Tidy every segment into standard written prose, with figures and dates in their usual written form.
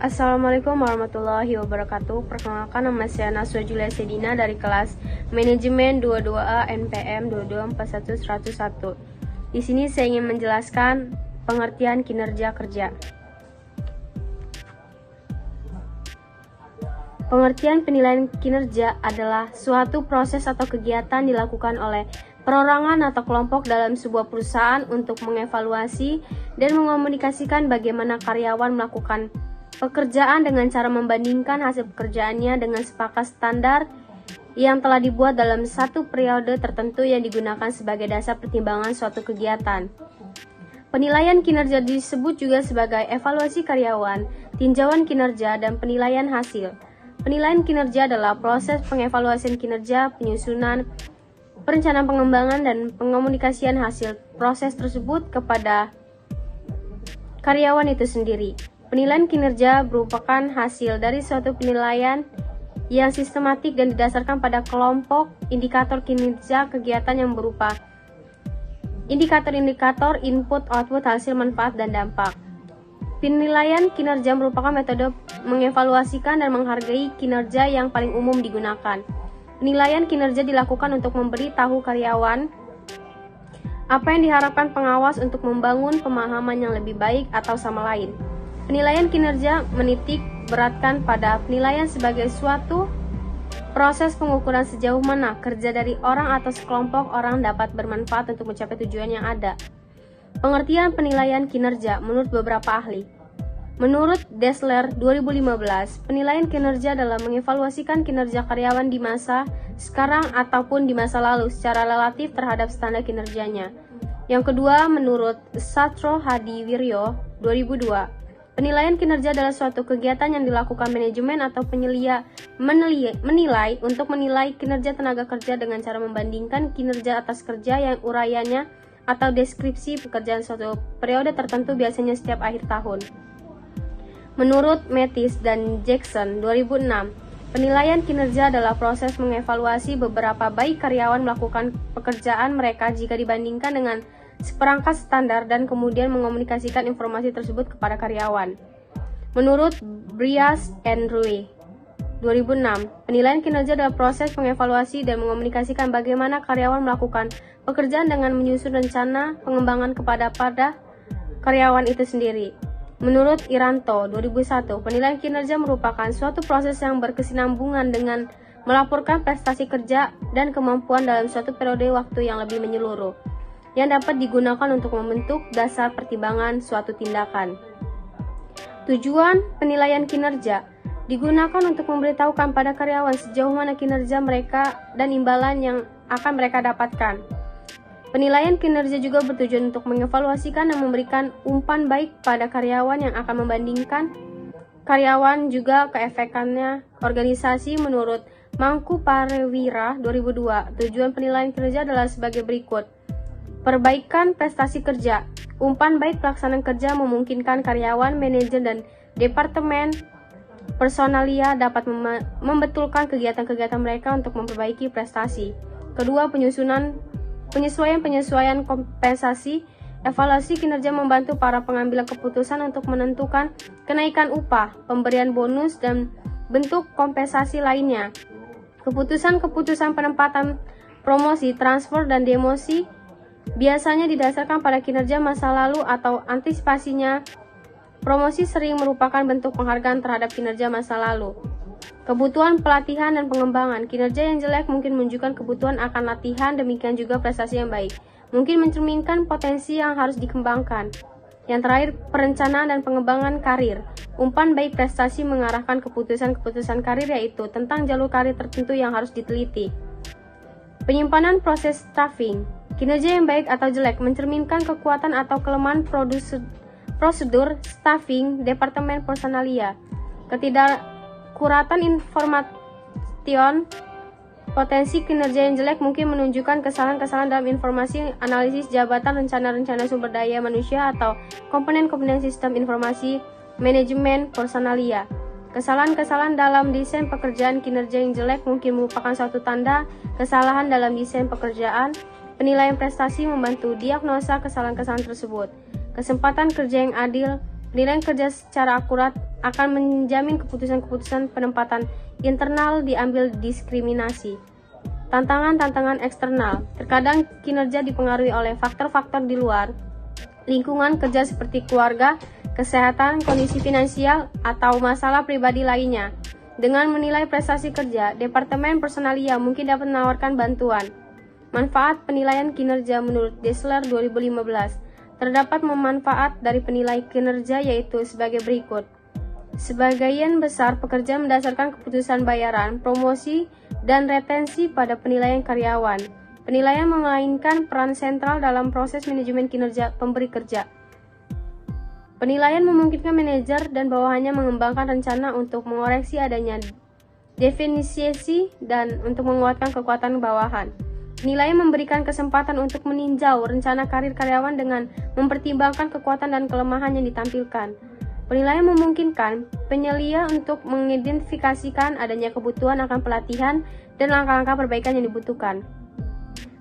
Assalamualaikum warahmatullahi wabarakatuh. Perkenalkan, nama saya Naswa Julia Sedina dari kelas Manajemen 22A NPM 2241101. Di sini saya ingin menjelaskan pengertian kinerja kerja. Pengertian penilaian kinerja adalah suatu proses atau kegiatan dilakukan oleh perorangan atau kelompok dalam sebuah perusahaan untuk mengevaluasi dan mengomunikasikan bagaimana karyawan melakukan pekerjaan dengan cara membandingkan hasil pekerjaannya dengan sepakat standar yang telah dibuat dalam satu periode tertentu yang digunakan sebagai dasar pertimbangan suatu kegiatan. Penilaian kinerja disebut juga sebagai evaluasi karyawan, tinjauan kinerja, dan penilaian hasil. Penilaian kinerja adalah proses pengevaluasian kinerja, penyusunan, perencanaan pengembangan, dan pengomunikasian hasil proses tersebut kepada karyawan itu sendiri. Penilaian kinerja merupakan hasil dari suatu penilaian yang sistematik dan didasarkan pada kelompok indikator kinerja kegiatan yang berupa indikator-indikator input, output, hasil, manfaat, dan dampak. Penilaian kinerja merupakan metode mengevaluasikan dan menghargai kinerja yang paling umum digunakan. Penilaian kinerja dilakukan untuk memberi tahu karyawan apa yang diharapkan pengawas untuk membangun pemahaman yang lebih baik atau sama lain. Penilaian kinerja menitik beratkan pada penilaian sebagai suatu proses pengukuran sejauh mana kerja dari orang atau sekelompok orang dapat bermanfaat untuk mencapai tujuan yang ada. Pengertian penilaian kinerja menurut beberapa ahli. Menurut Dessler 2015, penilaian kinerja adalah mengevaluasikan kinerja karyawan di masa sekarang ataupun di masa lalu secara relatif terhadap standar kinerjanya. Yang kedua, menurut Satro Hadi Wiryo 2002, penilaian kinerja adalah suatu kegiatan yang dilakukan manajemen atau penyelia menilai untuk menilai kinerja tenaga kerja dengan cara membandingkan kinerja atas kerja yang uraiannya atau deskripsi pekerjaan suatu periode tertentu, biasanya setiap akhir tahun. Menurut Mathis dan Jackson 2006, penilaian kinerja adalah proses mengevaluasi beberapa baik karyawan melakukan pekerjaan mereka jika dibandingkan dengan seperangkat standar dan kemudian mengomunikasikan informasi tersebut kepada karyawan. Menurut Brias and Rui 2006, penilaian kinerja adalah proses mengevaluasi dan mengomunikasikan bagaimana karyawan melakukan pekerjaan dengan menyusun rencana pengembangan kepada karyawan itu sendiri. Menurut Iranto 2001, penilaian kinerja merupakan suatu proses yang berkesinambungan dengan melaporkan prestasi kerja dan kemampuan dalam suatu periode waktu yang lebih menyeluruh, yang dapat digunakan untuk membentuk dasar pertimbangan suatu tindakan. Tujuan penilaian kinerja digunakan untuk memberitahukan pada karyawan sejauh mana kinerja mereka dan imbalan yang akan mereka dapatkan. Penilaian kinerja juga bertujuan untuk mengevaluasikan dan memberikan umpan baik pada karyawan yang akan membandingkan karyawan juga keefekannya organisasi. Menurut Mangku Parewira 2002, tujuan penilaian kinerja adalah sebagai berikut. Perbaikan prestasi kerja. Umpan baik pelaksanaan kerja memungkinkan karyawan, manajer, dan departemen personalia dapat membetulkan kegiatan-kegiatan mereka untuk memperbaiki prestasi. Kedua, penyesuaian kompensasi. Evaluasi kinerja membantu para pengambil keputusan untuk menentukan kenaikan upah, pemberian bonus, dan bentuk kompensasi lainnya. Keputusan-keputusan penempatan, promosi, transfer, dan demosi biasanya didasarkan pada kinerja masa lalu atau antisipasinya. Promosi sering merupakan bentuk penghargaan terhadap kinerja masa lalu. Kebutuhan pelatihan dan pengembangan. Kinerja yang jelek mungkin menunjukkan kebutuhan akan latihan, demikian juga prestasi yang baik mungkin mencerminkan potensi yang harus dikembangkan. Yang terakhir, perencanaan dan pengembangan karir. Umpan baik prestasi mengarahkan keputusan-keputusan karir, yaitu tentang jalur karir tertentu yang harus diteliti. Penyimpanan proses staffing. Kinerja yang baik atau jelek mencerminkan kekuatan atau kelemahan prosedur staffing departemen personalia. Ketidakkuratan information. Potensi kinerja yang jelek mungkin menunjukkan kesalahan-kesalahan dalam informasi, analisis jabatan, rencana-rencana sumber daya manusia, atau komponen-komponen sistem informasi manajemen personalia. Kesalahan-kesalahan dalam desain pekerjaan. Kinerja yang jelek mungkin merupakan suatu tanda kesalahan dalam desain pekerjaan. Penilaian prestasi membantu diagnosa kesalahan-kesalahan tersebut. Kesempatan kerja yang adil. Penilaian kerja secara akurat akan menjamin keputusan-keputusan penempatan internal diambil diskriminasi. Tantangan-tantangan eksternal. Terkadang kinerja dipengaruhi oleh faktor-faktor di luar lingkungan kerja seperti keluarga, kesehatan, kondisi finansial, atau masalah pribadi lainnya. Dengan menilai prestasi kerja, Departemen Personalia mungkin dapat menawarkan bantuan. Manfaat penilaian kinerja menurut Dessler 2015. Terdapat manfaat dari penilai kinerja yaitu sebagai berikut. Sebagian besar pekerja mendasarkan keputusan bayaran, promosi, dan retensi pada penilaian karyawan. Penilaian memainkan peran sentral dalam proses manajemen kinerja pemberi kerja. Penilaian memungkinkan manajer dan bawahannya mengembangkan rencana untuk mengoreksi adanya definisiasi dan untuk menguatkan kekuatan bawahan. Penilaian memberikan kesempatan untuk meninjau rencana karir karyawan dengan mempertimbangkan kekuatan dan kelemahan yang ditampilkan. Penilaian memungkinkan penyelia untuk mengidentifikasikan adanya kebutuhan akan pelatihan dan langkah-langkah perbaikan yang dibutuhkan.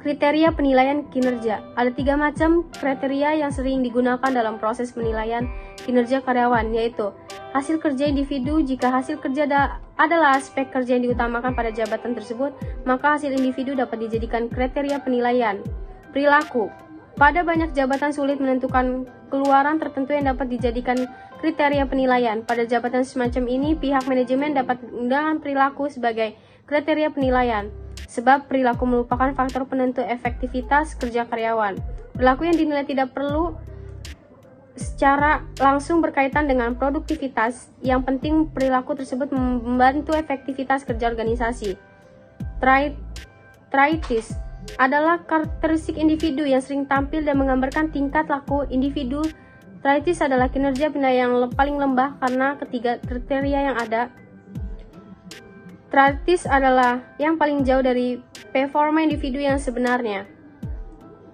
Kriteria penilaian kinerja. Ada 3 macam kriteria yang sering digunakan dalam proses penilaian kinerja karyawan, yaitu hasil kerja individu. Jika hasil kerja adalah aspek kerja yang diutamakan pada jabatan tersebut, maka hasil individu dapat dijadikan kriteria penilaian. Perilaku. Pada banyak jabatan sulit menentukan keluaran tertentu yang dapat dijadikan kriteria penilaian. Pada jabatan semacam ini, pihak manajemen dapat menggunakan perilaku sebagai kriteria penilaian. Sebab perilaku merupakan faktor penentu efektivitas kerja karyawan. Perilaku yang dinilai tidak perlu secara langsung berkaitan dengan produktivitas. Yang penting perilaku tersebut membantu efektivitas kerja organisasi. Traitis adalah karakteristik individu yang sering tampil dan menggambarkan tingkat laku individu. Traitis adalah kinerja penilaian yang paling lemah karena ketiga kriteria yang ada. Traitis adalah yang paling jauh dari performa individu yang sebenarnya.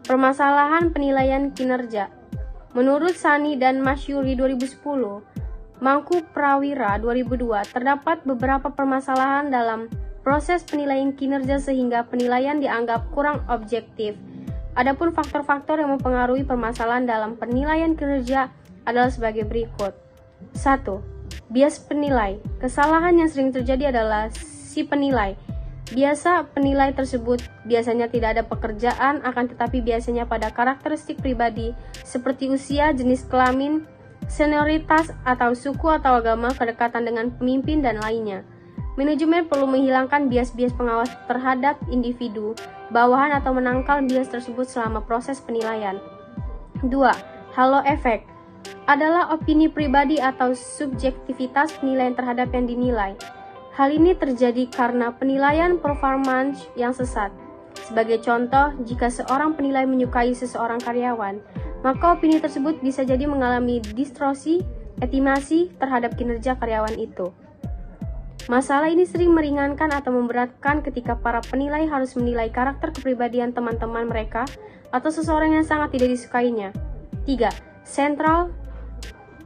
Permasalahan penilaian kinerja. Menurut Sani dan Masyuri 2010, Mangku Prawira 2002, terdapat beberapa permasalahan dalam proses penilaian kinerja sehingga penilaian dianggap kurang objektif. Adapun faktor-faktor yang mempengaruhi permasalahan dalam penilaian kinerja adalah sebagai berikut. 1. Bias penilai. Kesalahan yang sering terjadi adalah si penilai. Biasa penilai tersebut biasanya tidak ada pekerjaan, akan tetapi biasanya pada karakteristik pribadi seperti usia, jenis kelamin, senioritas atau suku atau agama, kedekatan dengan pemimpin dan lainnya. Manajemen perlu menghilangkan bias-bias pengawas terhadap individu, bawahan atau menangkal bias tersebut selama proses penilaian. 2. Halo efek adalah opini pribadi atau subjektivitas penilaian terhadap yang dinilai. Hal ini terjadi karena penilaian performance yang sesat. Sebagai contoh, jika seorang penilai menyukai seseorang karyawan, maka opini tersebut bisa jadi mengalami distorsi estimasi terhadap kinerja karyawan itu. Masalah ini sering meringankan atau memberatkan ketika para penilai harus menilai karakter kepribadian teman-teman mereka atau seseorang yang sangat tidak disukainya. 3. Central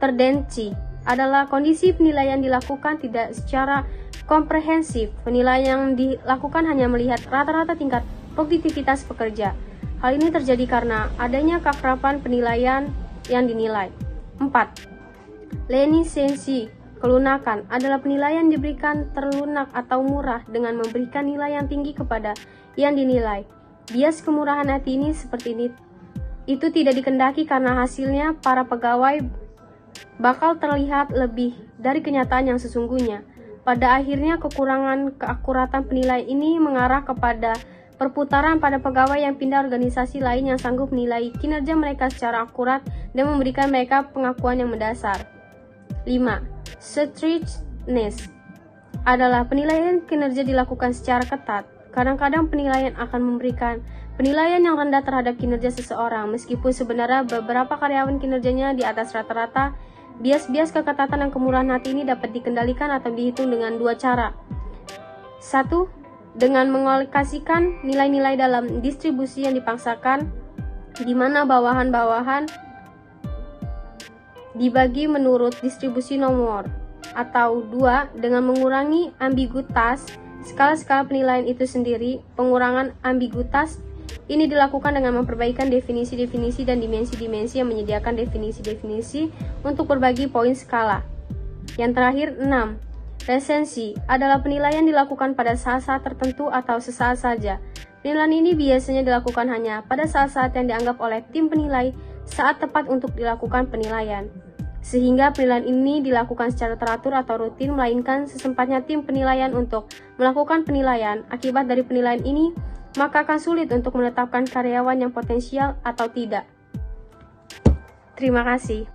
tendency adalah kondisi penilaian dilakukan tidak secara komprehensif. Penilaian yang dilakukan hanya melihat rata-rata tingkat produktivitas pekerja. Hal ini terjadi karena adanya keakraban penilaian yang dinilai. 4. Leniency, kelunakan, adalah penilaian diberikan terlunak atau murah dengan memberikan nilai yang tinggi kepada yang dinilai. Bias kemurahan hati ini seperti ini. Itu tidak dikendaki karena hasilnya para pegawai bakal terlihat lebih dari kenyataan yang sesungguhnya. Pada akhirnya, kekurangan keakuratan penilai ini mengarah kepada perputaran pada pegawai yang pindah organisasi lain yang sanggup menilai kinerja mereka secara akurat dan memberikan mereka pengakuan yang mendasar. 5. Strictness adalah penilaian kinerja dilakukan secara ketat. Kadang-kadang penilaian akan memberikan penilaian yang rendah terhadap kinerja seseorang, meskipun sebenarnya beberapa karyawan kinerjanya di atas rata-rata. Bias-bias keketatan dan kemurahan hati ini dapat dikendalikan atau dihitung dengan 2 cara. 1. Dengan mengalokasikan nilai-nilai dalam distribusi yang dipaksakan, di mana bawahan-bawahan dibagi menurut distribusi nomor. Atau 2. Dengan mengurangi ambiguitas skala-skala penilaian itu sendiri. Pengurangan ambiguitas Ini dilakukan dengan memperbaikan definisi-definisi dan dimensi-dimensi yang menyediakan definisi-definisi untuk berbagi poin skala. Yang terakhir, 6. Resensi adalah penilaian dilakukan pada saat-saat tertentu atau sesaat saja. Penilaian ini biasanya dilakukan hanya pada saat-saat yang dianggap oleh tim penilai saat tepat untuk dilakukan penilaian. Sehingga penilaian ini dilakukan secara teratur atau rutin, melainkan sesempatnya tim penilaian untuk melakukan penilaian. Akibat dari penilaian ini, maka akan sulit untuk menetapkan karyawan yang potensial atau tidak. Terima kasih.